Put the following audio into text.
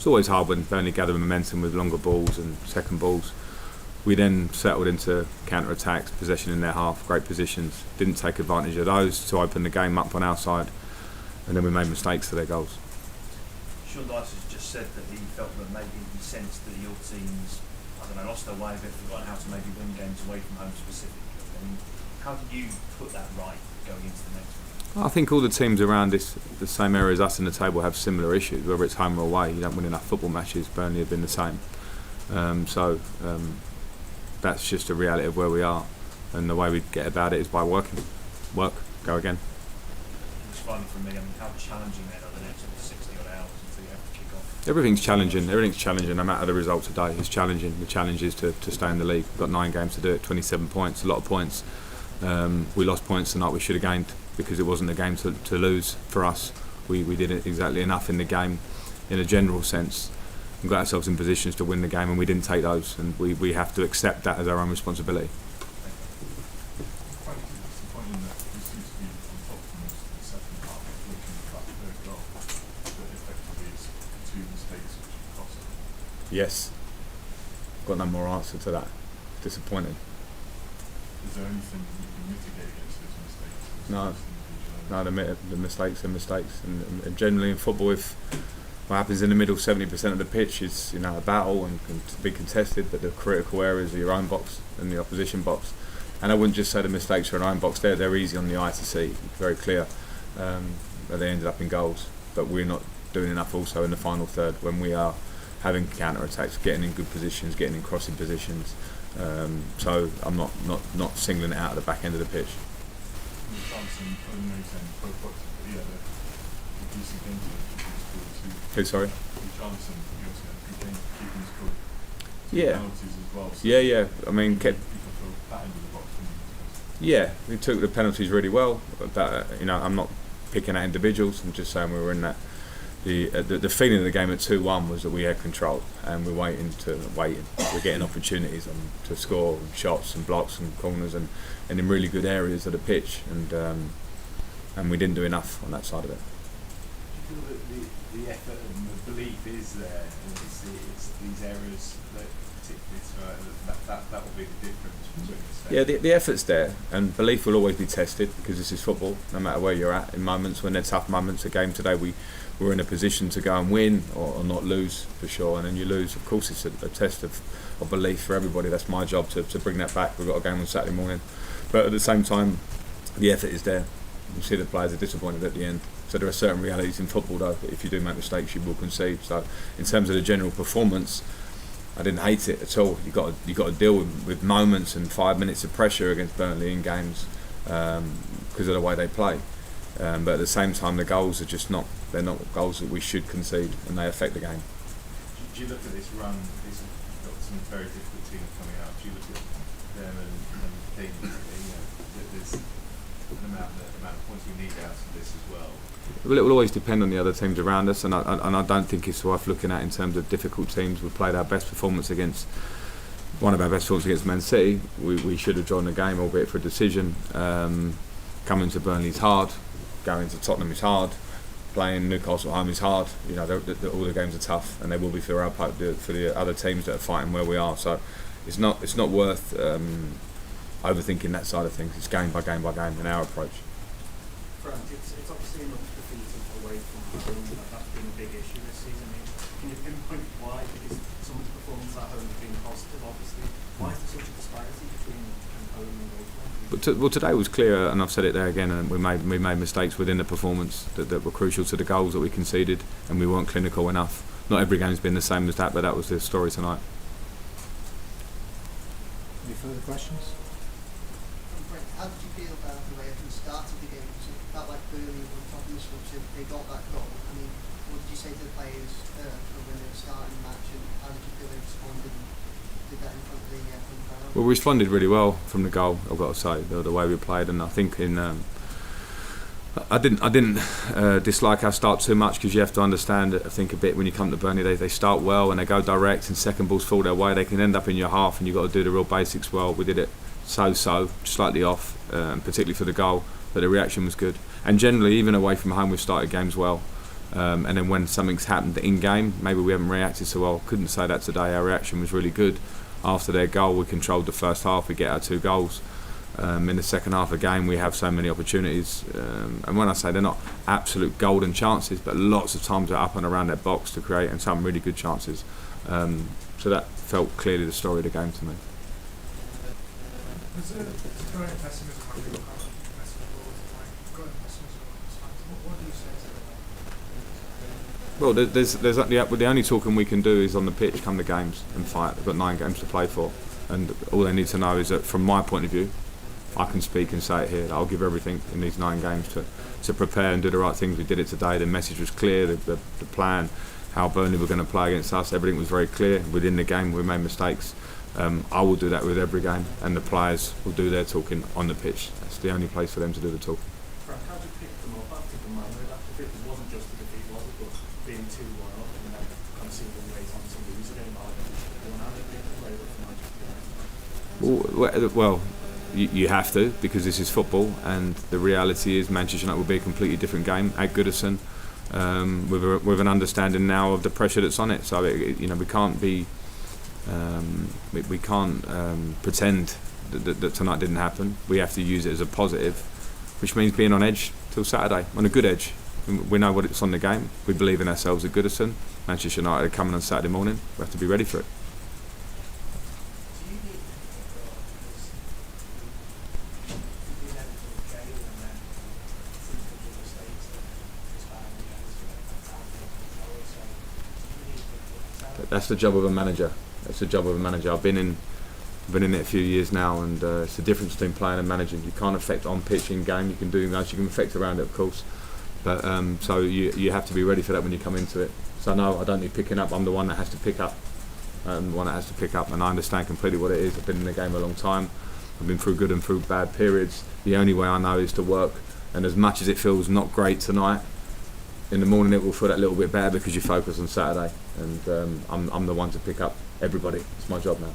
It's always hard when Burnley gather momentum with longer balls and second balls. We then settled into counter-attacks, possession in their half, great positions. Didn't take advantage of those to open the game up on our side, and then we made mistakes for their goals. Sean Dyche has just said that he felt that maybe he sensed that your teams, lost their way a bit, forgotten how to maybe win games away from home specifically. I mean, how do you put that right going into the next one? I think all the teams around the same area as us in the table have similar issues, whether it's home or away. You don't win enough football matches. Burnley have been the same. That's just a reality of where we are, and the way we get about it is by work, go again. Just finally from me, how challenging then are the next 60 odd hours until you have to kick off? Everything's challenging, no matter the result today. It's challenging. The challenge is to stay in the league. We've got 9 games to do it, 27 points, a lot of points. We lost points tonight we should have gained because it wasn't a game to lose for us. We didn't exactly enough in the game in a general sense. We got ourselves in positions to win the game and we didn't take those, and we have to accept that as our own responsibility. Yes. Got no more answer to that. Disappointed. Is there anything you can mitigate against those mistakes? No, the mistakes are mistakes, and generally in football, if what happens in the middle 70% of the pitch is a battle and can be contested, but the critical areas are your own box and the opposition box. And I wouldn't just say the mistakes are in our own box. They're easy on the eye to see, very clear. But they ended up in goals, but we're not doing enough also in the final third when we are having counter attacks, getting in good positions, getting in crossing positions. So I'm not singling it out at the back end of the pitch. Who, sorry? Yeah. Yeah. I mean, we took the penalties really well. But I'm not picking at individuals. I'm just saying we were in that. The feeling of the game at 2-1 was that we had control and we're waiting. We're getting opportunities to score shots and blocks and corners and in really good areas of the pitch, and we didn't do enough on that side of it. Do you feel that the effort and the belief is there, and it's these areas that particularly that will be the difference between the Yeah, the effort's there, and belief will always be tested because this is football. No matter where you're at, in moments when they're tough moments, a game today we were in a position to go and win or not lose for sure, and then you lose. Of course, it's a test of belief for everybody. That's my job to bring that back. We've got a game on Saturday morning, but at the same time, the effort is there. You see the players are disappointed at the end. So there are certain realities in football though, that if you do make mistakes you will concede. So in terms of the general performance, I didn't hate it at all. You got to deal with moments and 5 minutes of pressure against Burnley in games because of the way they play. But at the same time the goals are just not goals that we should concede, and they affect the game. Do you look at this run, you've got some very difficult teams coming out, do you look at them and think there's an amount of points we need out of this as well? Well, it will always depend on the other teams around us, and I don't think it's worth looking at in terms of difficult teams. We've played our best performance against one of our best performances against Man City. We should have drawn the game, albeit for a decision. Coming to Burnley is hard, going to Tottenham is hard, playing Newcastle at home is hard. All the games are tough, and they will be for the other teams that are fighting where we are. So it's not worth overthinking that side of things. It's game by game by game in our approach. Frank, it's obviously enough defeating away from home. That's been a big issue this season. Can you pinpoint why? Because some of the performance at home has been positive, obviously. Why is there such a disparity between home and away? Well, today was clear, and I've said it there again. And we made mistakes within the performance that were crucial to the goals that we conceded, and we weren't clinical enough. Not every game's been the same as that, but that was the story tonight. Any further questions? How did you feel about the way Everton started the game? So it felt like Burnley were top of the structure. They got that goal. I mean, what did you say to the players when they were starting the match, and how did you feel they responded and did that in front of the crowd? Well, we responded really well from the goal, I've got to say, the way we played, and I think I didn't dislike our start too much, because you have to understand, I think, a bit when you come to Burnley, they start well and they go direct, and second balls fall their way, they can end up in your half, and you've got to do the real basics well. We did it slightly off, particularly for the goal, but the reaction was good. And generally, even away from home, we've started games well. And then when something's happened in game, maybe we haven't reacted so well. Couldn't say that today. Our reaction was really good. After their goal, we controlled the first half. We get our 2 goals. In the second half of the game, we have so many opportunities. And when I say they're not absolute golden chances, but lots of times they're up and around their box to create, and some really good chances. So that felt clearly the story of the game to me. There's a growing pessimism on your part, growing pessimism on this fact. What do you say to that? Well, the only talking we can do is on the pitch, come to games and fight. They've got 9 games to play for, and all they need to know is that from my point of view, I can speak and say it here, that I'll give everything in these 9 games to prepare and do the right things. We did it today. The message was clear, the plan, how Burnley were going to play against us, everything was very clear. Within the game, we made mistakes. I will do that with every game, and the players will do their talking on the pitch. That's the only place for them to do the talking. Frank, how did you pick them up after the man with that defeat? It wasn't just the defeat, was it? But being 2-1 up and then kind of seeing them wait on to lose again. How did they play with Manchester United? Well, you have to, because this is football, and the reality is Manchester United will be a completely different game at Goodison, with an understanding now of the pressure that's on it. So we can't be. We can't pretend that tonight didn't happen. We have to use it as a positive, which means being on edge till Saturday, on a good edge. We know what it's on the game. We believe in ourselves at Goodison. Manchester United are coming on Saturday morning. We have to be ready for it. That's the job of a manager. That's the job of a manager. I've been in it a few years now, and it's the difference between playing and managing. You can't affect on pitch in game. You can do those. You can affect around it, of course. But so you have to be ready for that when you come into it. So no, I don't need picking up. I'm the one that has to pick up. I'm the one that has to pick up, and I understand completely what it is. I've been in the game a long time. I've been through good and through bad periods. The only way I know is to work. And as much as it feels not great tonight, in the morning it will feel that little bit better because you focus on Saturday. And I'm the one to pick up everybody. It's my job now.